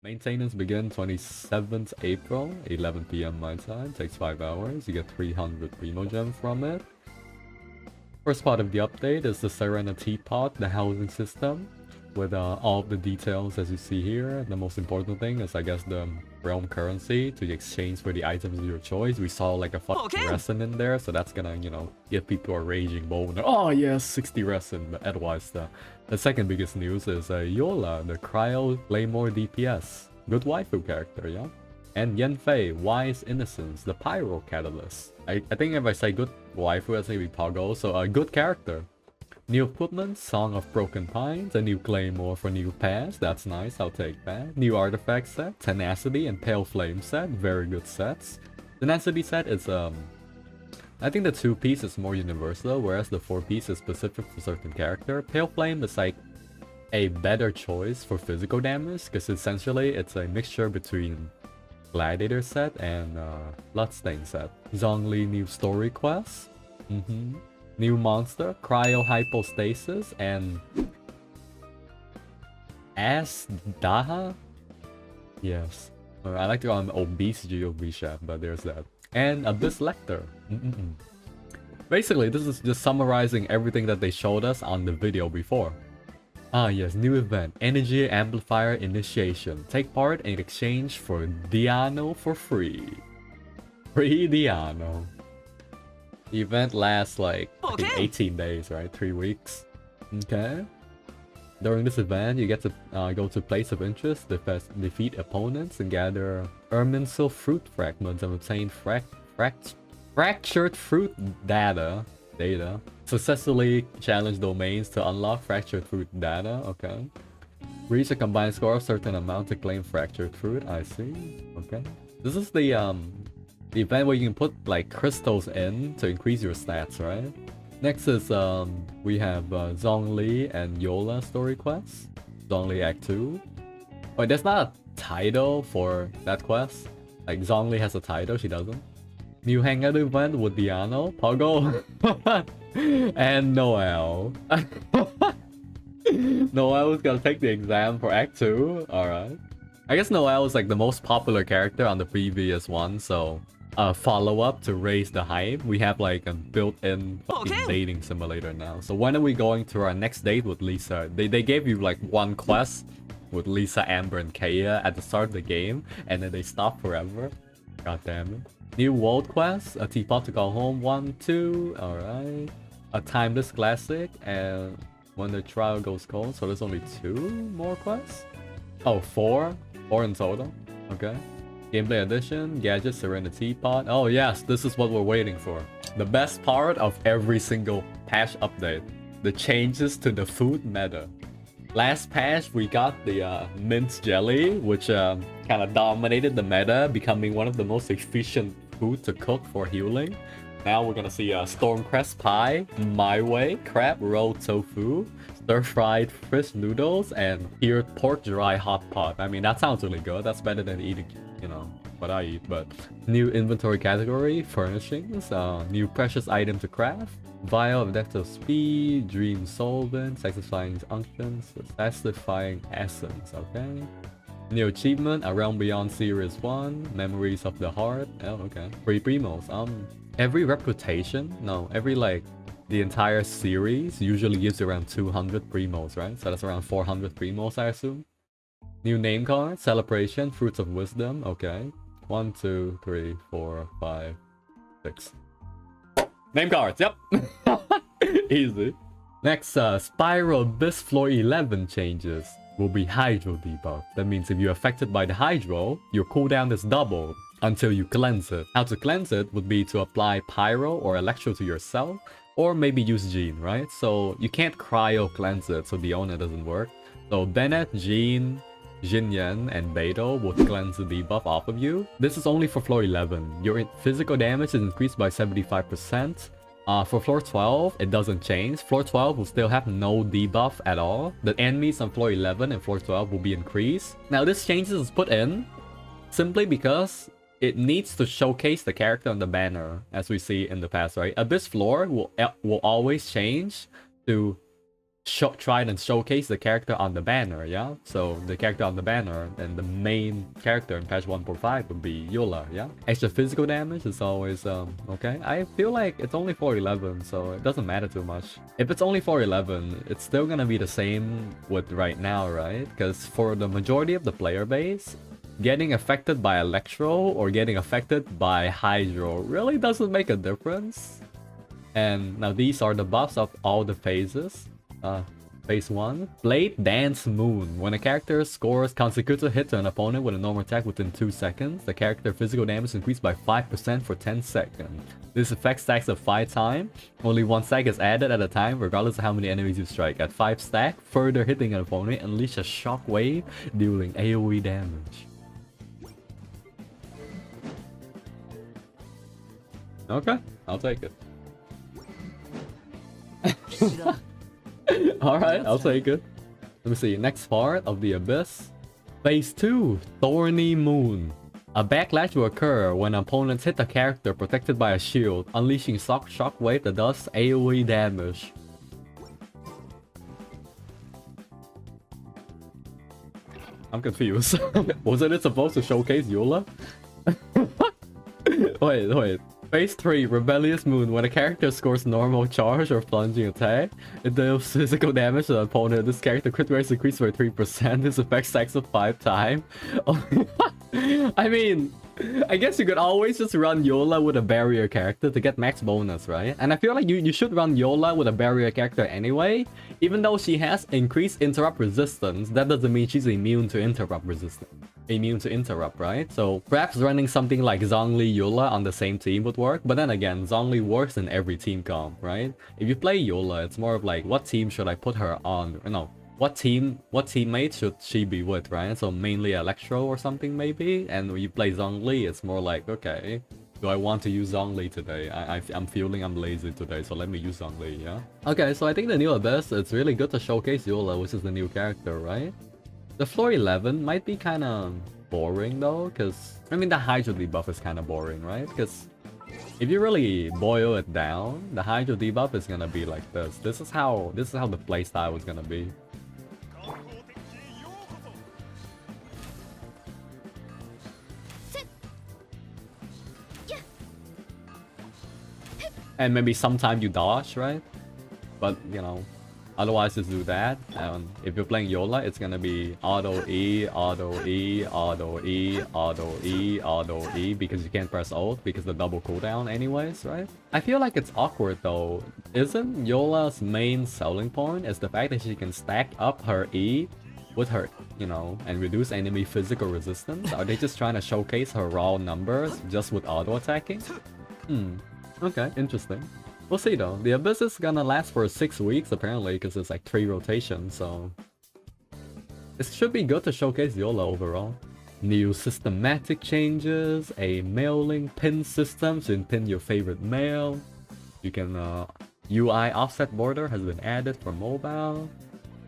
Maintenance begin 27th April, 11 p.m. my time. Takes 5 hours. You get 300 Primo Gems from it. First part of the update is the Serenity Pod, the housing system, with all of the details as you see here. The most important thing is, I guess, the realm currency to exchange for the items of your choice. We saw like a fucking resin in there, so that's gonna, you know, give people a raging boner. Oh yes, 60 resin. But otherwise, the second biggest news is Yola, the Cryo Claymore DPS. Good waifu character, yeah? And Yanfei, Wise Innocence, the Pyro Catalyst. I think if I say good waifu, I say we Pogo, so a good character. New equipment, Song of Broken Pines, a new Claymore for new pass, that's nice, I'll take that. New artifact set, Tenacity and Pale Flame set, very good sets. Tenacity set is, I think the 2-piece is more universal, whereas the 4-piece is specific for certain character. Pale Flame is like a better choice for physical damage, because essentially it's a mixture between Gladiator set and Bloodstain set. Zhongli new story quest. New monster, Cryo Hypostasis, and Asdaha? Yes. I like to call him Obese GOV Chef, but there's that. And Abyss Lecter. Basically, this is just summarizing everything that they showed us on the video before. Ah yes, new event, Energy Amplifier Initiation. Take part in exchange for Diano for free. Free Diano. The event lasts like I think 18 days, right? 3 weeks. Okay. During this event, you get to go to Place of Interest, defeat opponents, and gather Erminsul fruit fragments and obtain fractured fruit data. Successfully challenge domains to unlock fractured fruit data. Okay. Reach a combined score of certain amount to claim fractured fruit. I see. Okay. This is the event where you can put like crystals in to increase your stats, right? Next is we have Zhongli and Yola story quests. Zhongli Act 2. Oh, there's not a title for that quest. Like Zhongli has a title, she doesn't. New hangout event with Diano, Pogo, and Noel. Noel is gonna take the exam for Act 2. Alright. I guess Noel is like the most popular character on the previous one, so follow-up to raise the hype. We have like a built-in fucking dating simulator now. So when are we going to our next date with Lisa? They gave you like one quest with Lisa, Amber, and Kaya at the start of the game, and then they stop forever. God damn it. New world quest, a teapot to go home, 1, 2, alright. A timeless classic, and when the trial goes cold, so there's only 2 more quests? Oh, 4? 4 in total, okay. Gameplay edition, gadget, Serenity Pod. Oh yes, this is what we're waiting for. The best part of every single patch update. The changes to the food meta. Last patch, we got the mint jelly, which kind of dominated the meta, becoming one of the most efficient food to cook for healing. Now we're gonna see Stormcrest Pie, My Way, Crab Roll Tofu, Stir-fried fish noodles, and cured pork dry hot pot. I mean, that sounds really good. That's better than eating, you know, what I eat. But new inventory category, furnishings, new precious item to craft, Vial of Depth of Speed, Dream Solvent, Satisfying Unctions, Satisfying Essence, okay? New achievement, A Realm Beyond Series 1, Memories of the Heart. Oh, okay. Free primos. Every reputation, no, every like, the entire series usually gives around 200 primos, right? So that's around 400 primos, I assume. New name card, Celebration, Fruits of Wisdom, okay. 1, 2, 3, 4, 5, 6. Name cards, yep. Easy. Next, Spiral Abyss Floor 11 changes will be Hydro debuff. That means if you're affected by the Hydro, your cooldown is doubled until you cleanse it. How to cleanse it would be to apply Pyro or Electro to yourself, or maybe use Jean, right? So you can't cryo cleanse it, so Diona doesn't work. So Bennett, Jean, Jinyan, and Beidou will cleanse the debuff off of you. This is only for floor 11. Your physical damage is increased by 75%. For floor 12, it doesn't change. Floor 12 will still have no debuff at all. The enemies on floor 11 and floor 12 will be increased. Now this changes is put in simply because it needs to showcase the character on the banner, as we see in the past, right? Abyss floor will always change to tried and showcased the character on the banner, yeah? So the character on the banner and the main character in patch 1.5 would be Yola, yeah? Extra physical damage is always, okay. I feel like it's only 411, so it doesn't matter too much. If it's only 411, it's still gonna be the same with right now, right? Because for the majority of the player base, getting affected by Electro or getting affected by Hydro really doesn't make a difference. And now these are the buffs of all the phases. Phase 1. Blade Dance Moon. When a character scores consecutive hit to an opponent with a normal attack within 2 seconds, the character physical damage is increased by 5% for 10 seconds. This effect stacks at 5 times. Only 1 stack is added at a time, regardless of how many enemies you strike. At 5 stack, further hitting an opponent unleash a shockwave, dealing AoE damage. Okay, I'll take it. Alright, I'll take it. Let me see. Next part of the Abyss. Phase 2. Thorny Moon. A backlash will occur when opponents hit a character protected by a shield, unleashing shockwave that does AoE damage. I'm confused. Wasn't it supposed to showcase Yola? Wait. Phase 3, Rebellious Moon. When a character scores normal charge or plunging attack, it deals physical damage to the opponent. This character crit rate is increased by 3%. This effect stacks up 5 times. I mean, I guess you could always just run Yola with a barrier character to get max bonus, right? And I feel like you should run Yola with a barrier character anyway. Even though she has increased interrupt resistance, that doesn't mean she's immune to interrupt resistance. Immune to interrupt, right? So perhaps running something like Zhongli Yola on the same team would work, but then again, Zhongli works in every team comp, right? If you play Yola, it's more of like, what team should I put her on? No, what teammate should she be with, right? So mainly Electro or something maybe, and when you play Zhongli, it's more like, okay, do I want to use Zhongli today? I'm feeling I'm lazy today, so let me use Zhongli, yeah? Okay, so I think the new Abyss, it's really good to showcase Yola, which is the new character, right? The floor 11 might be kind of boring though, because I mean the Hydro debuff is kind of boring, right? Because if you really boil it down, the Hydro debuff is gonna be like this. This is how the playstyle is gonna be. And maybe sometimes you dodge, right? But you know, otherwise just do that. And if you're playing Yola, it's gonna be auto E, auto E, auto E, auto E, auto E, because you can't press ult because the double cooldown anyways, right? I feel like it's awkward though. Isn't Yola's main selling point is the fact that she can stack up her E with her, you know, and reduce enemy physical resistance? Are they just trying to showcase her raw numbers just with auto attacking? Okay, interesting. We'll see though. The Abyss is gonna last for 6 weeks apparently, because it's like 3 rotations, so it should be good to showcase Yola overall. New systematic changes, a mailing pin system, so you can pin your favorite mail. You can UI offset border has been added for mobile.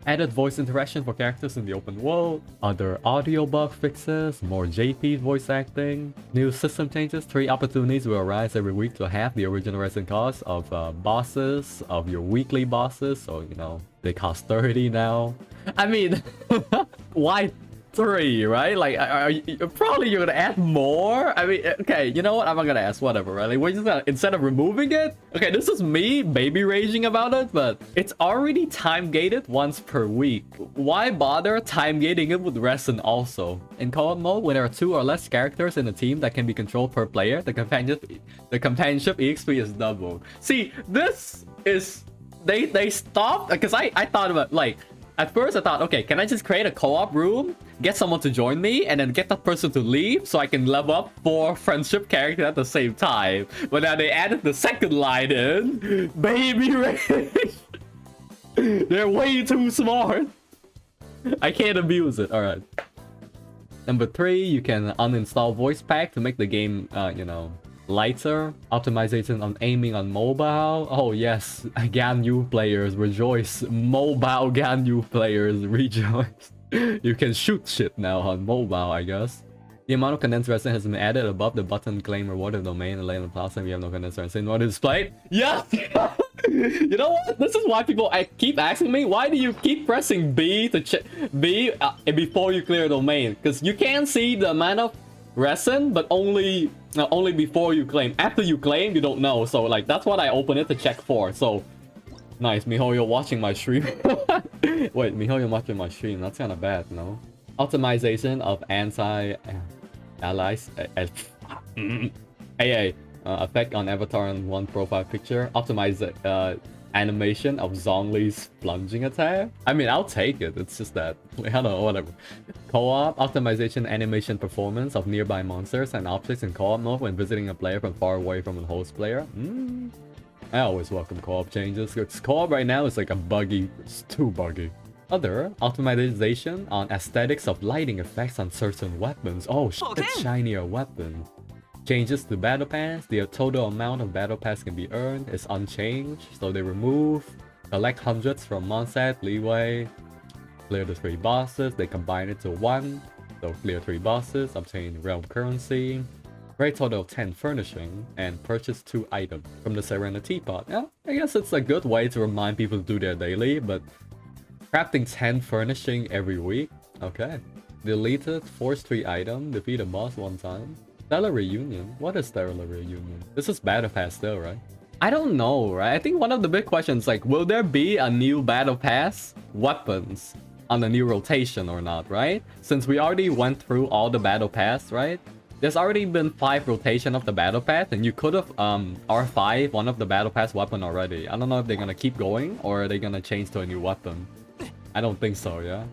Added voice interaction for characters in the open world. Other audio bug fixes. More JP voice acting. New system changes. 3 opportunities will arise every week to half the original resin cost of bosses, of your weekly bosses. So, you know, they cost 30 now. I mean, why 3, right? Like, are you, probably you're gonna add more? I mean, okay, you know what? I'm not gonna ask, whatever, right? Like, we're just gonna, instead of removing it, okay, this is me baby raging about it, but it's already time gated once per week. Why bother time gating it with resin also? In co-op mode, when there are 2 or less characters in a team that can be controlled per player, the companionship EXP is doubled. See, this is, they stopped, because I thought about, like, at first I thought, okay, can I just create a co-op room, get someone to join me, and then get that person to leave so I can level up 4 friendship characters at the same time? But now they added the second line in. Baby rage. They're way too smart. I can't abuse it. Alright. Number 3, you can uninstall voice pack to make the game, you know, lighter. Optimization on aiming on mobile. Oh yes, Ganyu players rejoice. Mobile Ganyu players rejoice. You can shoot shit now on mobile, I guess. The amount of condensed resin has been added above the button claim rewarded domain and land on plaza. We have no condensed resin. What is displayed? Yes! You know what? This is why people keep asking me, why do you keep pressing B to check B before you clear domain? Because you can see the amount of resin, but only before you claim. After you claim, you don't know. So like that's what I open it to check for. So nice, Miho, you're watching my stream. Wait, Miho, you're watching my stream. That's kind of bad, no? Optimization of anti-allies. AA. Effect on avatar and one profile picture. Optimize animation of Zhongli's plunging attack. I mean, I'll take it. It's just that, I don't know, whatever. Co-op optimization animation performance of nearby monsters and objects in co-op mode when visiting a player from far away from a host player. I always welcome co-op changes. Because co-op right now is like a buggy. It's too buggy. Other optimization on aesthetics of lighting effects on certain weapons. Oh shit, shinier weapon. Changes to Battle Pass. The total amount of Battle Pass can be earned is unchanged, so they remove collect hundreds from Monset, Leeway, clear the 3 bosses, they combine it to 1, so clear 3 bosses, obtain realm currency, great total of 10 furnishing, and purchase 2 items from the Serenity Pot. Yeah, I guess it's a good way to remind people to do their daily, but crafting 10 furnishing every week, okay. Deleted, force 3 item, defeat a boss 1 time. Stellar Reunion? What is Stellar Reunion? This is Battle Pass still, right? I don't know, right? I think one of the big questions, like, will there be a new Battle Pass weapons on the new rotation or not, right? Since we already went through all the Battle Pass, right? There's already been 5 rotation of the Battle Pass, and you could have R5 one of the Battle Pass weapon already. I don't know if they're gonna keep going, or are they gonna change to a new weapon. I don't think so, yeah?